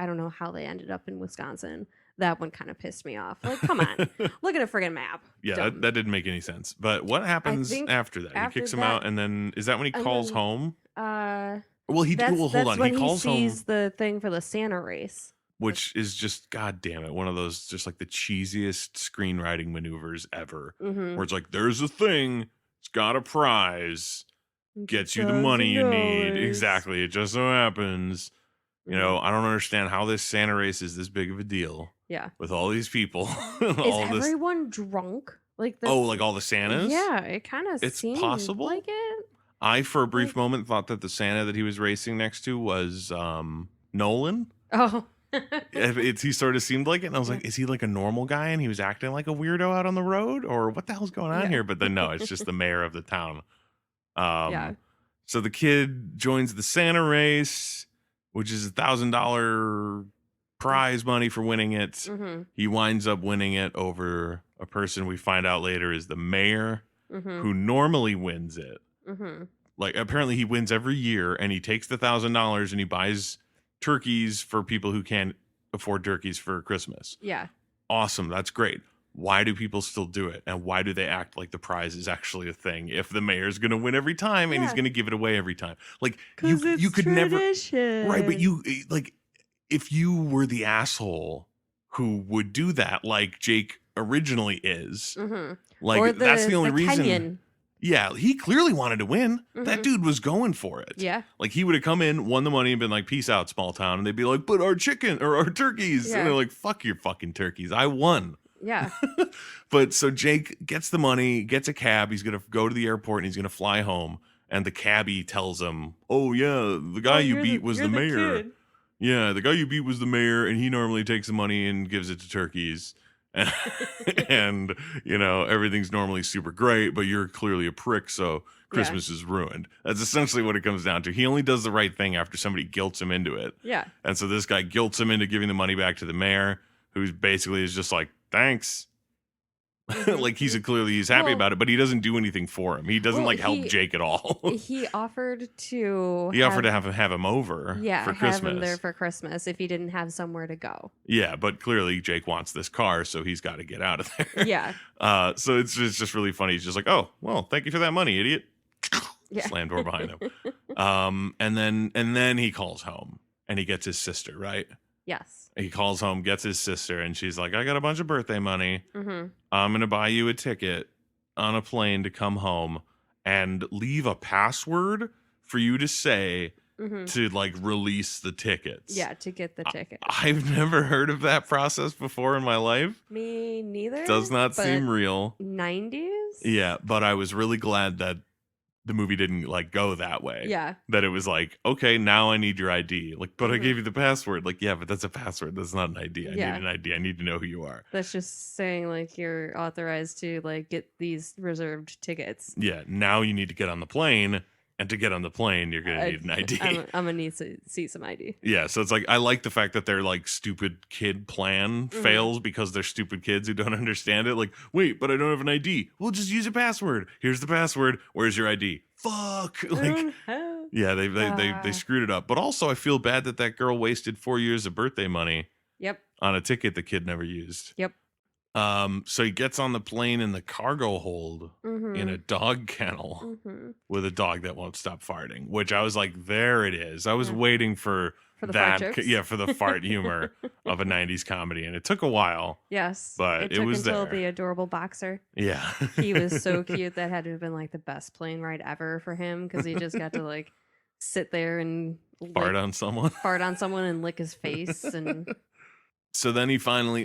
don't know how they ended up in Wisconsin. That one kind of pissed me off. Like, come on, look at a friggin' map. Yeah, that didn't make any sense. But what happens after that? He kicks him out, and then is that when he calls home? Well, hold on. When he calls sees home the thing for the Santa race, which is just, god damn it, one of those just like the cheesiest screenwriting maneuvers ever. Where it's like, there's a thing, it's got a prize. Gets you the money you need. Exactly. It just so happens. You know, I don't understand how this Santa race is this big of a deal. Yeah. With all these people. Is everyone drunk? Like like all the Santas? Yeah, it kind of seems possible. Like it. I, for a brief moment, thought that the Santa that he was racing next to was Nolan. Oh. He sort of seemed like it, and I was like, is he like a normal guy and he was acting like a weirdo out on the road? Or what the hell's going on here? But then no, it's just the mayor of the town. So the kid joins the Santa race, which is $1,000 prize money for winning it. He winds up winning it over a person we find out later is the mayor, who normally wins it. Like, apparently he wins every year, and he takes the $1,000 and he buys turkeys for people who can't afford turkeys for Christmas. Yeah. Awesome. That's great. Why do people still do it? And why do they act like the prize is actually a thing if the mayor's going to win every time and he's going to give it away every time? Like, you could tradition. never. Right. But like, if you were the asshole who would do that, like Jake originally is, like, that's the only reason. Kenyan. Yeah. He clearly wanted to win. That dude was going for it. Yeah. Like, he would have come in, won the money, and been like, peace out, small town. And they'd be like, but our chicken or our turkeys. Yeah. And they're like, fuck your fucking turkeys. I won. Yeah. But so Jake gets the money, gets a cab. He's going to go to the airport and he's going to fly home. And the cabbie tells him, oh, yeah, the guy you beat was the mayor. Kid. Yeah, the guy you beat was the mayor. And he normally takes the money and gives it to turkeys. And you know, everything's normally super great, but you're clearly a prick. So Christmas is ruined. That's essentially what it comes down to. He only does the right thing after somebody guilts him into it. Yeah. And so this guy guilts him into giving the money back to the mayor, who's basically is just like, thanks. Like he's happy about it, but he doesn't do anything for him. He doesn't help Jake at all. He offered to have him over for Christmas. Have him there for Christmas if he didn't have somewhere to go. Yeah, but clearly Jake wants this car, so he's got to get out of there. Yeah. So it's just really funny. He's just like, oh, well, thank you for that money, idiot. Yeah. Slam door behind him. And then he calls home and he gets his sister, right? Yes. He calls home, gets his sister, and she's like, I got a bunch of birthday money. I'm going to buy you a ticket on a plane to come home and leave a password for you to say to like release the tickets. Yeah, to get the ticket. I've never heard of that process before in my life. Me neither. Does not seem real. 90s? Yeah, but I was really glad that the movie didn't like go that way. Yeah. That it was like, okay, now I need your ID. Like, but I gave you the password. Like, yeah, but that's a password. That's not an ID. I need an ID. I need to know who you are. That's just saying like you're authorized to like get these reserved tickets. Yeah. Now you need to get on the plane. And to get on the plane, you're going to need an ID. I'm going to need to see some ID. Yeah. So it's like, I like the fact that their like stupid kid plan fails because they're stupid kids who don't understand it. Like, wait, but I don't have an ID. Well, just use a password. Here's the password. Where's your ID? Fuck. Like, yeah, they screwed it up. But also, I feel bad that girl wasted 4 years of birthday money. Yep. On a ticket the kid never used. Yep. So he gets on the plane in the cargo hold in a dog kennel with a dog that won't stop farting, which I was like, there it is. I was waiting for For the fart jokes? yeah, for the fart humor of a 90s comedy. And it took a while, Yes. but It it took was until there. the adorable boxer. Yeah. He was so cute. That had to have been like the best plane ride ever for him because he just got to like sit there and Fart on someone. fart on someone and lick his face. And So then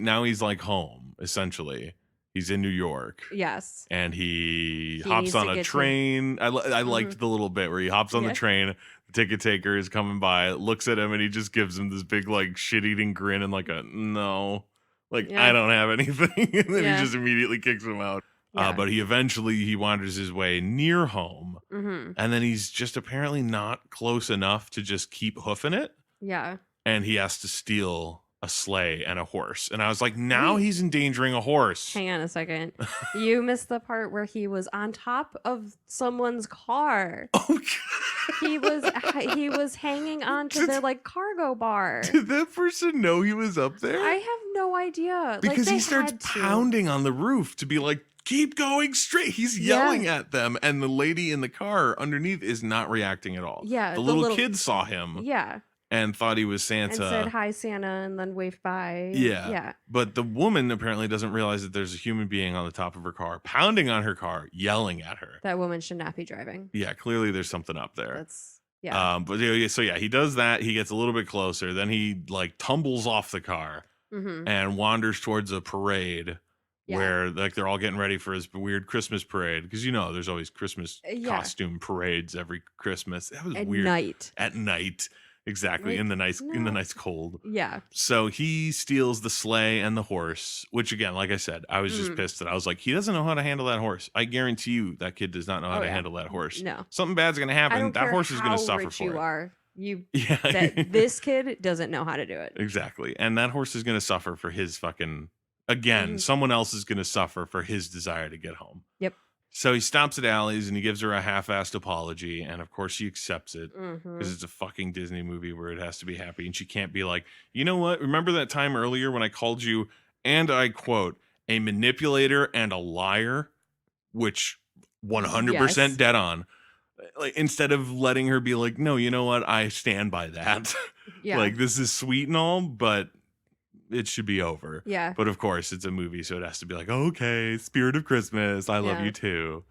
now he's like home, essentially. He's in New York. yes. And he He hops needs on to a get to- train. I liked the little bit where he hops on the Yeah. train. The ticket taker is coming by, looks at him, and he just gives him this big, like, shit-eating grin and like a no. Like, Yeah. I don't have anything. And then Yeah. he just immediately kicks him out. Yeah. But he wanders his way near home. Mm-hmm. And then he's just apparently not close enough to just keep hoofing it. Yeah. And he has to steal a sleigh and a horse. And I was like, now Wait. he's endangering a horse. Hang on a second. You missed the part where he was on top of someone's car. Oh, He was hanging on to their like cargo bar. Did that person know he was up there? I have no idea. Because like, he starts pounding on the roof to be like, keep going straight. He's yelling at them. And the lady in the car underneath is not reacting at all. Yeah. The little kid saw him Yeah. and thought he was Santa. And said hi Santa and then waved by. Yeah. Yeah. But the woman apparently doesn't realize that there's a human being on the top of her car, pounding on her car, yelling at her. That woman should not be driving. Yeah, clearly there's something up there. That's yeah. But yeah, so yeah, he does that. He gets a little bit closer. Then he like tumbles off the car Mm-hmm. and wanders towards a parade Yeah. where like they're all getting ready for his weird Christmas parade, because there's always Christmas Yeah. costume parades every Christmas. That was At weird. night. At night. Exactly. Like, in the nice no. cold. Yeah. So he steals the sleigh and the horse, which again, like I said, I was just pissed that I was like, he doesn't know how to handle that horse. I guarantee you that kid does not know how to handle that horse. No. Something bad's gonna I happen. don't That care horse is gonna how suffer rich for you it. are. You Yeah. that this kid doesn't know how to do it. Exactly. And that horse is gonna suffer for his fucking again, someone else is gonna suffer for his desire to get home. Yep. So he stops at Allie's and he gives her a half-assed apology, and of course she accepts it because it's a fucking Disney movie where it has to be happy, and she can't be like, you know what? Remember that time earlier when I called you, and I quote, a manipulator and a liar, which 100% Yes. dead on. Like, instead of letting her be like, no, you know what? I stand by that. Yeah. Like, this is sweet and all, but it should be over. Yeah. But of course, it's a movie, so it has to be like, okay, spirit of Christmas, I love Yeah. you too.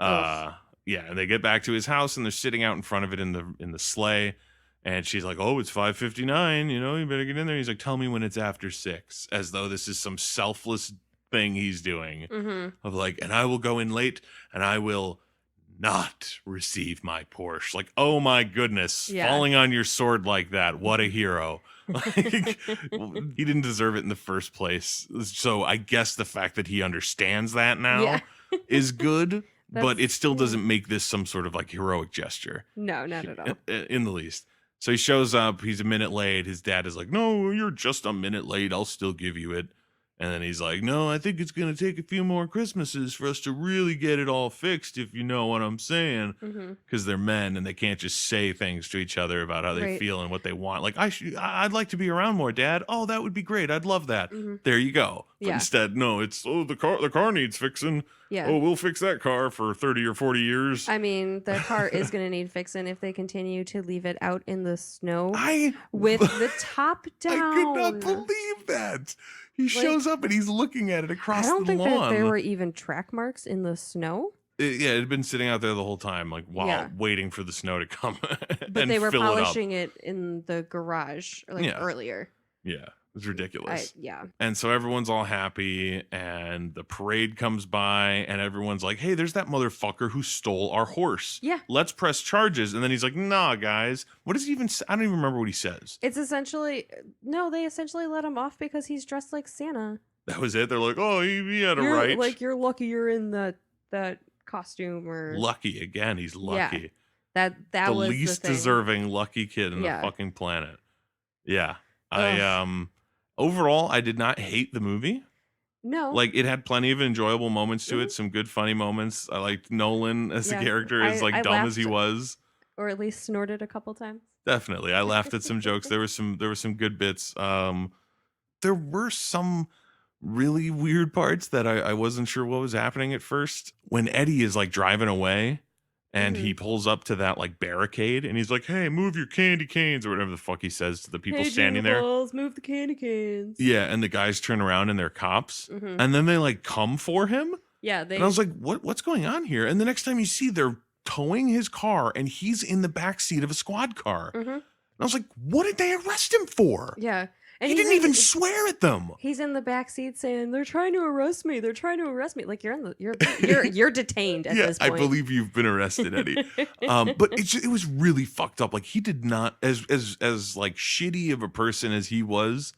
Ugh. Yeah, and they get back to his house and they're sitting out in front of it in the sleigh, and she's like, "Oh, it's 5:59. You better get in there." He's like, "Tell me when it's after 6," as though this is some selfless thing he's doing of like, and I will go in late and I will not receive my Porsche. Like, oh my goodness, Yeah. falling on your sword like that. What a hero. Like, he didn't deserve it in the first place. So I guess the fact that he understands that now Yeah. is good, but That's- it still doesn't make this some sort of like heroic gesture No, not at all. in the least. So he shows up, he's a minute late. His dad is like, "No, you're just a minute late. I'll still give you it." And then he's like, "No, I think it's going to take a few more Christmases for us to really get it all fixed, if you know what I'm saying." Because they're men and they can't just say things to each other about how they Right. feel and what they want. Like, I'd like to be around more, Dad. Oh, that would be great. I'd love that. There you go. But Yeah. instead, no, it's, the car needs fixing. Yeah. Oh, we'll fix that car for 30 or 40 years. I mean, the car is going to need fixing if they continue to leave it out in the snow I with the top down. I could not believe that. He shows up and he's looking at it I across don't the think lawn. that there were even track marks in the snow, It had been sitting out there the whole time, like while Yeah. waiting for the snow to come. but and they were fill it up. polishing it in the garage like Yeah. earlier. Yeah, it was ridiculous. Yeah. And so everyone's all happy, and the parade comes by, and everyone's like, "Hey, there's that motherfucker who stole our horse. Yeah. Let's press charges." And then he's like, "Nah, guys." What does he even say? I don't even remember what he says. It's essentially no, they essentially let him off because he's dressed like Santa. That was it. They're like, "Oh, he had a You're right." like you're lucky you're in that costume or Lucky again. He's lucky. that The was least the thing. deserving lucky kid on Yeah. the fucking planet. Yeah. Ugh. Overall, I did not hate the movie. No. Like, it had plenty of enjoyable moments to it, some good funny moments. I liked Nolan as a Yeah. character, as like I dumb as he laughed. was. or at least snorted a couple times. Definitely. I laughed at some jokes. There were some good bits. There were some really weird parts that I wasn't sure what was happening at first. When Eddie is like driving away and he pulls up to that like barricade and he's like, hey, move your candy canes or whatever the fuck he says to the people standing there. Balls, move the candy canes. Yeah, and the guys turn around and they're cops, and then they like come for him. Yeah, and I was like, what's going on here? And the next time you see, they're towing his car and he's in the back seat of a squad car. And I was like, what did they arrest him for? Yeah. And he didn't even swear at them. He's in the back seat saying, "They're trying to arrest me. They're trying to arrest me." Like you're detained at this point. I believe you've been arrested, Eddie. But it was really fucked up. Like he did not, as like shitty of a person as he was.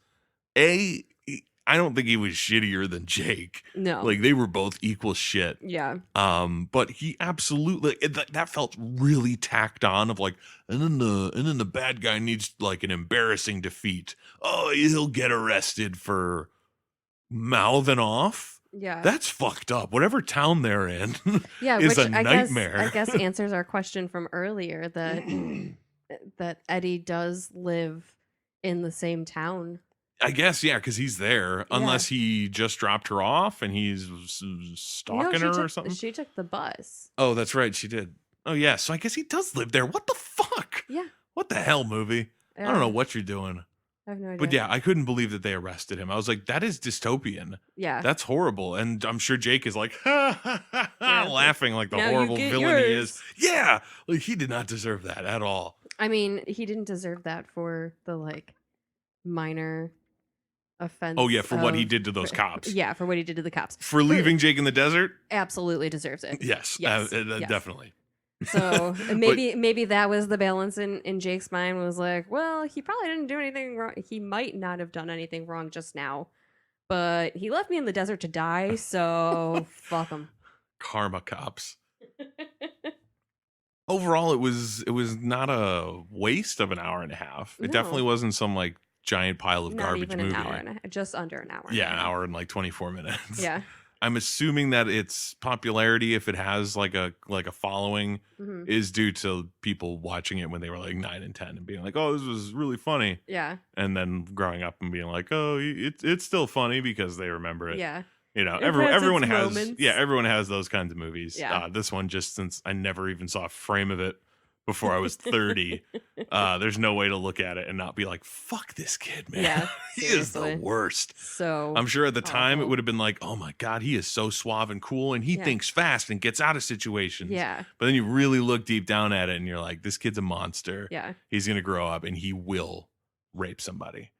I don't think he was shittier than Jake. No, like they were both equal shit. Yeah. But he absolutely that felt really tacked on. Of like, and then the bad guy needs like an embarrassing defeat. Oh, he'll get arrested for mouthing off. Yeah, that's fucked up. Whatever town they're in, yeah, is which a nightmare. I guess answers our question from earlier that Eddie does live in the same town. I guess, yeah, because he's there, unless he just dropped her off and he's stalking her or something. She took the bus. Oh, that's right, she did. Oh, yeah, so I guess he does live there. What the fuck? Yeah. What the hell, movie? I don't know what you're doing. I have no idea. But yeah, I couldn't believe that they arrested him. I was like, that is dystopian. Yeah. That's horrible. And I'm sure Jake is like, ha, ha, ha, ha, laughing like the horrible villain he is. Yeah. Like, he did not deserve that at all. I mean, he didn't deserve that for the, like, minor offense. Oh, yeah, for what he did to those cops. Yeah, for what he did to the cops. For leaving Jake in the desert? Absolutely deserves it. Yes. Yes. Definitely. So maybe that was the balance in Jake's mind, was like, well, he probably didn't do anything wrong. He might not have done anything wrong just now, but he left me in the desert to die, so fuck him. Karma cops. Overall, it was not a waste of an hour and a half. It definitely wasn't some like giant pile of garbage even movie. An hour and a half, just under an hour. Yeah, an hour and like 24 minutes. Yeah. I'm assuming that its popularity, if it has like a following, is due to people watching it when they were like 9 and 10 and being like, "Oh, this was really funny." Yeah. And then growing up and being like, "Oh, it's still funny," because they remember it. Yeah. You know, everyone has moments. everyone has those kinds of movies. Yeah. This one, just since I never even saw a frame of it before I was 30, there's no way to look at it and not be like, fuck this kid, man. Yeah, he is the worst. So I'm sure at the time it would have been like, oh my God, he is so suave and cool and he thinks fast and gets out of situations. Yeah. But then you really look deep down at it and you're like, this kid's a monster. Yeah. He's going to grow up and he will rape somebody.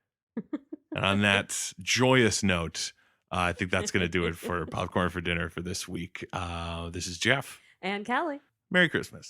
And on that joyous note, I think that's going to do it for Popcorn for Dinner for this week. This is Jeff. And Callie. Merry Christmas.